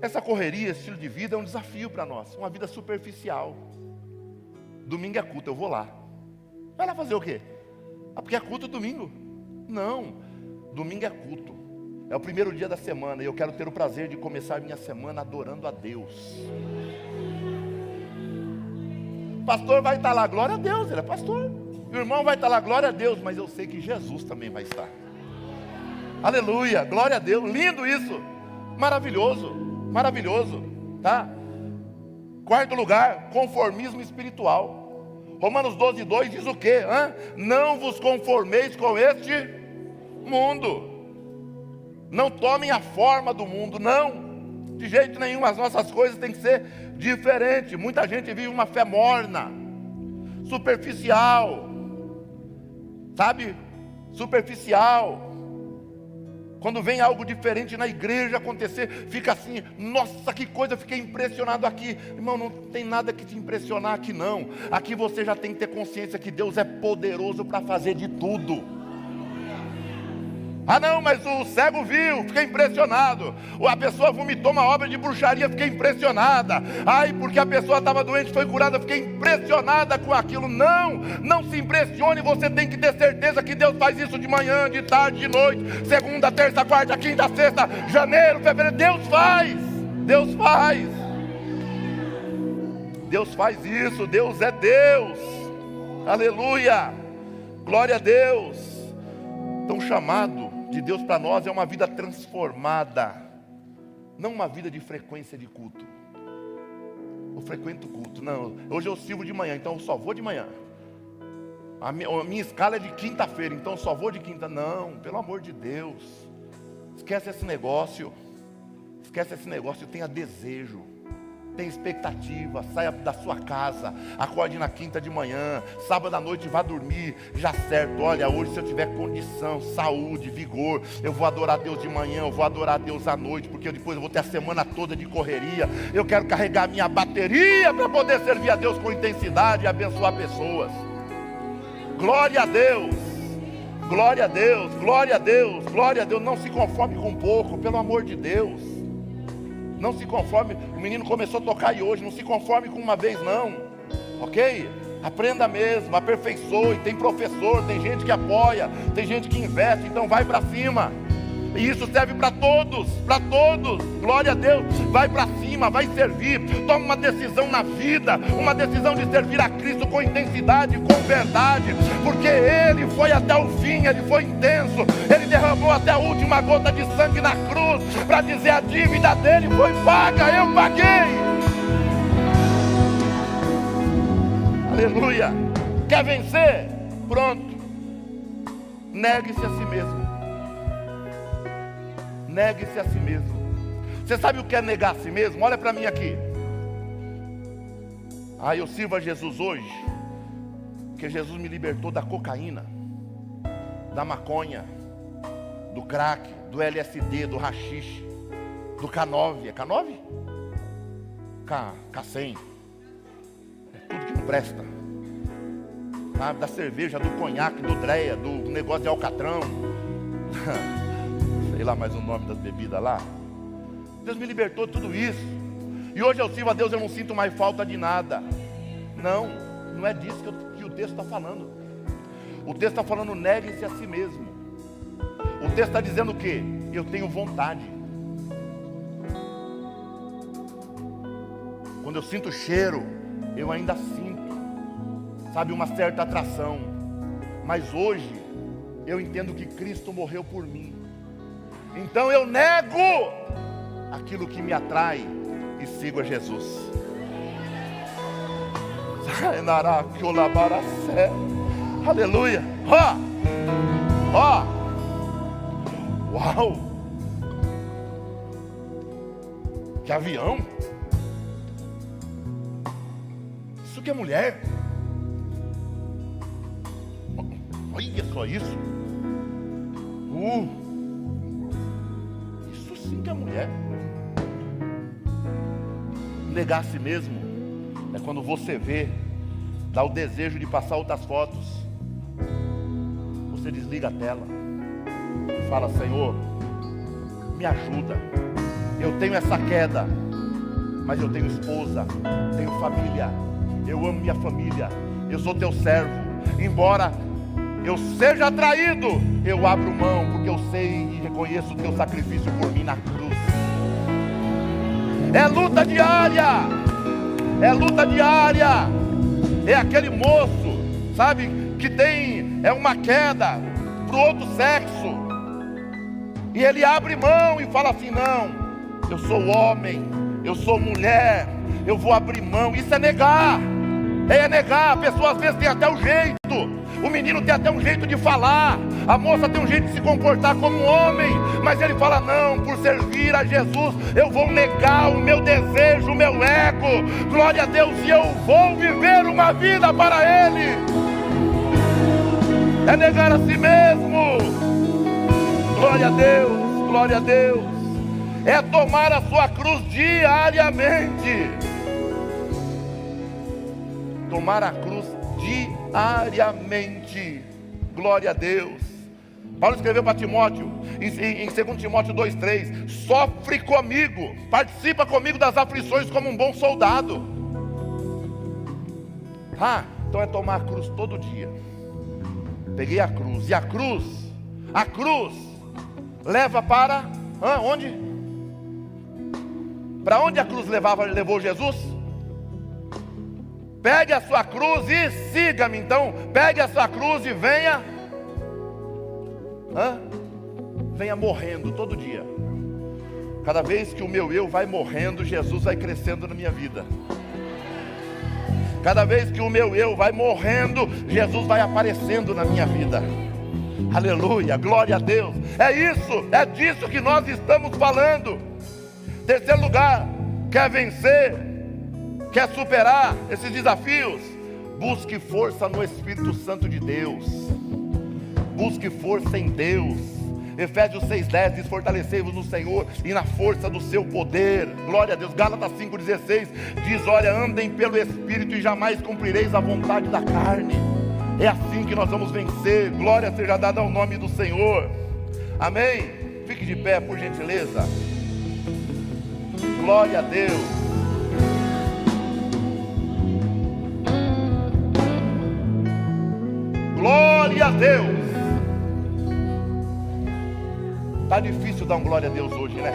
essa correria, esse estilo de vida é um desafio para nós. Uma vida superficial. Domingo é culto, eu vou lá. Vai lá fazer o quê? Ah, porque é culto domingo. Não, domingo é culto. É o primeiro dia da semana e eu quero ter o prazer de começar a minha semana adorando a Deus. O pastor vai estar lá, glória a Deus, ele é pastor. O irmão vai estar lá, glória a Deus, mas eu sei que Jesus também vai estar. Aleluia, glória a Deus, lindo isso. Maravilhoso, maravilhoso, tá? Quarto lugar, conformismo espiritual. Romanos 12:2 diz o quê? Não vos conformeis com este mundo. Não tomem a forma do mundo, não. De jeito nenhum, as nossas coisas têm que ser diferentes. Muita gente vive uma fé morna, superficial. Sabe? Superficial. Quando vem algo diferente na igreja acontecer, fica assim, nossa, que coisa, fiquei impressionado aqui. Irmão, não tem nada que te impressionar aqui não. Aqui você já tem que ter consciência que Deus é poderoso para fazer de tudo. Ah não, mas o cego viu, fiquei impressionado. A pessoa vomitou uma obra de bruxaria, fiquei impressionada. Ai, porque a pessoa estava doente, foi curada, fiquei impressionada com aquilo. Não, não se impressione, você tem que ter certeza que Deus faz isso de manhã, de tarde, de noite, segunda, terça, quarta, quinta, sexta, janeiro, fevereiro. Deus faz, Deus faz. Deus faz isso, Deus é Deus. Aleluia, glória a Deus. Então o chamado de Deus para nós é uma vida transformada, não uma vida de frequência de culto. Eu frequento culto, não, hoje eu sirvo de manhã, então eu só vou de manhã. A minha escala é de quinta-feira, então eu só vou de quinta. Não, pelo amor de Deus, esquece esse negócio, tenha desejo, tenha expectativa, saia da sua casa, acorde na quinta de manhã, sábado à noite vá dormir, já certo, olha, hoje se eu tiver condição, saúde, vigor, eu vou adorar a Deus de manhã, eu vou adorar a Deus à noite, porque depois eu vou ter a semana toda de correria, eu quero carregar a minha bateria para poder servir a Deus com intensidade e abençoar pessoas. Glória a Deus, glória a Deus, glória a Deus, glória a Deus. Não se conforme com pouco, pelo amor de Deus. Não se conforme, o menino começou a tocar aí hoje, não se conforme com uma vez não, ok? Aprenda mesmo, aperfeiçoe, tem professor, tem gente que apoia, tem gente que investe, então vai para cima. E isso serve para todos, glória a Deus, vai para cima, vai servir, toma uma decisão na vida, uma decisão de servir a Cristo com intensidade, com verdade, porque Ele foi até o fim, Ele foi intenso, Ele derramou até a última gota de sangue na cruz, para dizer a dívida dele foi paga, eu paguei. Aleluia. Quer vencer? Pronto, negue-se a si mesmo. Negue-se a si mesmo. Você sabe o que é negar a si mesmo? Olha para mim aqui. Eu sirvo a Jesus hoje, porque Jesus me libertou da cocaína, da maconha, do crack, do LSD, do haxixe, do K9. É K9? K100. É tudo que não presta. Da cerveja, do conhaque, do dreia, do negócio de alcatrão. Sei lá mais o nome das bebidas lá. Deus me libertou de tudo isso. E hoje eu sirvo a Deus, eu não sinto mais falta de nada. Não é disso que o texto está falando. O texto está falando, negue-se a si mesmo. O texto está dizendo o quê? Eu tenho vontade. Quando eu sinto cheiro, eu ainda sinto, sabe, uma certa atração. Mas hoje, eu entendo que Cristo morreu por mim. Então eu nego aquilo que me atrai e sigo a Jesus. Aleluia. Ó. Uau. Que avião. Isso que é mulher. Olha só isso. Isso sim que é mulher. Negar a si mesmo é quando você vê, dá o desejo de passar outras fotos, você desliga a tela e fala: Senhor, me ajuda. Eu tenho essa queda, mas eu tenho esposa, tenho família, eu amo minha família, eu sou teu servo. Embora eu seja traído, eu abro mão, porque eu sei e reconheço o teu sacrifício por mim na cruz. É luta diária, é luta diária. É aquele moço, sabe, que tem uma queda pro outro sexo, e ele abre mão e fala assim: não, eu sou homem, eu sou mulher, eu vou abrir mão. Isso é negar, negar. A pessoa às vezes tem até o jeito, o menino tem até um jeito de falar, a moça tem um jeito de se comportar como um homem, mas ele fala: não, por servir a Jesus, eu vou negar o meu desejo, o meu ego, glória a Deus, e eu vou viver uma vida para Ele. É negar a si mesmo, glória a Deus, glória a Deus. É tomar a sua cruz diariamente. Tomar a cruz diariamente, glória a Deus. Paulo escreveu para Timóteo, em 2 Timóteo 2,3: sofre comigo, participa comigo das aflições como um bom soldado. Então é tomar a cruz todo dia. Peguei a cruz, e a cruz leva para onde? Para onde a cruz levou Jesus? Pegue a sua cruz e siga-me. Então, pegue a sua cruz e venha. Venha morrendo todo dia. Cada vez que o meu eu vai morrendo, Jesus vai crescendo na minha vida. Cada vez que o meu eu vai morrendo, Jesus vai aparecendo na minha vida. Aleluia, glória a Deus. É isso, é disso que nós estamos falando. Terceiro lugar, quer vencer, quer superar esses desafios? Busque força no Espírito Santo de Deus. Busque força em Deus. Efésios 6,10 diz: fortalecei-vos no Senhor e na força do seu poder. Glória a Deus. Gálatas 5,16 diz: olha, andem pelo Espírito e jamais cumprireis a vontade da carne. É assim que nós vamos vencer. Glória seja dada ao nome do Senhor. Amém? Fique de pé, por gentileza. Glória a Deus. Glória a Deus. Está difícil dar um glória a Deus hoje, né?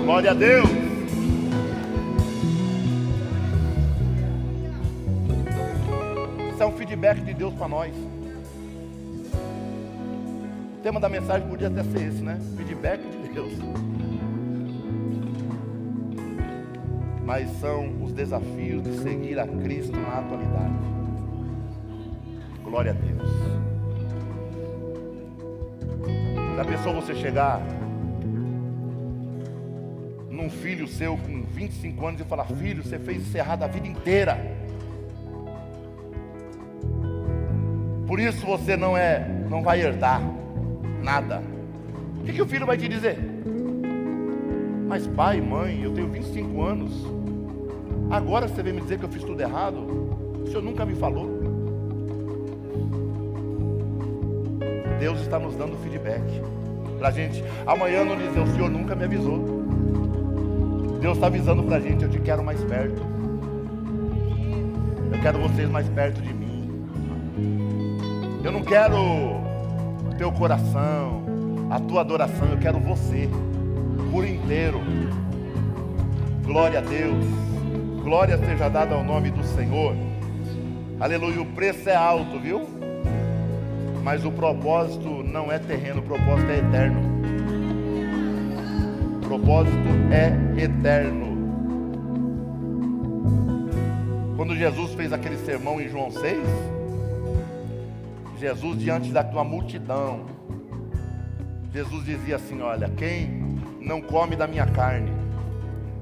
Glória a Deus. Isso é um feedback de Deus para nós. O tema da mensagem podia até ser esse, né? Feedback de Deus. Mas são os desafios de seguir a Cristo na atualidade. Glória a Deus. Já pensou você chegar num filho seu com 25 anos e falar: filho, você fez isso errado a vida inteira, por isso você não vai herdar nada. O que o filho vai te dizer? Mas pai, mãe, eu tenho 25 anos, agora você vem me dizer que eu fiz tudo errado? O senhor nunca me falou. Deus está nos dando feedback para a gente amanhã não dizer: o senhor nunca me avisou. Deus está avisando para a gente: eu te quero mais perto, eu quero vocês mais perto de mim. Eu não quero teu coração, a tua adoração, eu quero você por inteiro. Glória a Deus. Glória seja dada ao nome do Senhor. Aleluia, o preço é alto, viu? Mas o propósito não é terreno, o propósito é eterno. O propósito é eterno. Quando Jesus fez aquele sermão em João 6, Jesus diante de uma multidão, Jesus dizia assim: olha, quem não come da minha carne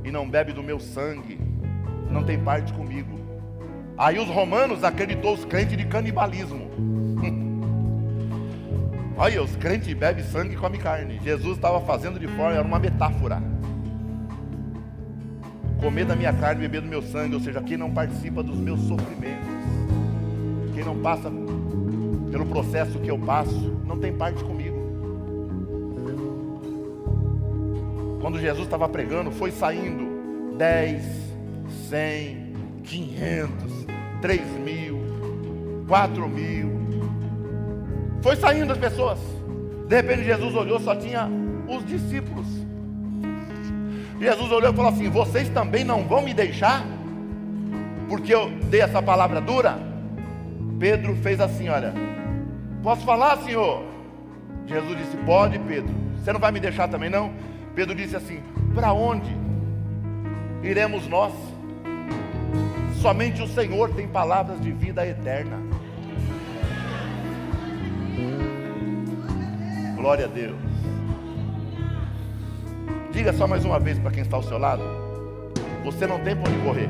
e não bebe do meu sangue, não tem parte comigo. Aí os romanos acreditou os crentes de canibalismo. Olha, os crentes bebem sangue e comem carne. Jesus estava fazendo de forma, era uma metáfora. Comer da minha carne e beber do meu sangue, ou seja, quem não participa dos meus sofrimentos, quem não passa pelo processo que eu passo, não tem parte comigo. Quando Jesus estava pregando, foi saindo 10, 100, 500, 3.000, 4.000. Foi saindo as pessoas. De repente Jesus olhou, só tinha os discípulos. Jesus olhou e falou assim: vocês também não vão me deixar? Porque eu dei essa palavra dura? Pedro fez assim: olha, posso falar, Senhor? Jesus disse: pode, Pedro. Você não vai me deixar também não? Pedro disse assim: para onde iremos nós? Somente o Senhor tem palavras de vida eterna. Glória a Deus. Diga só mais uma vez para quem está ao seu lado: você não tem por onde correr.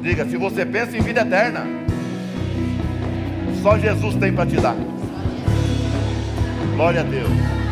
Diga: se você pensa em vida eterna, só Jesus tem para te dar. Glória a Deus.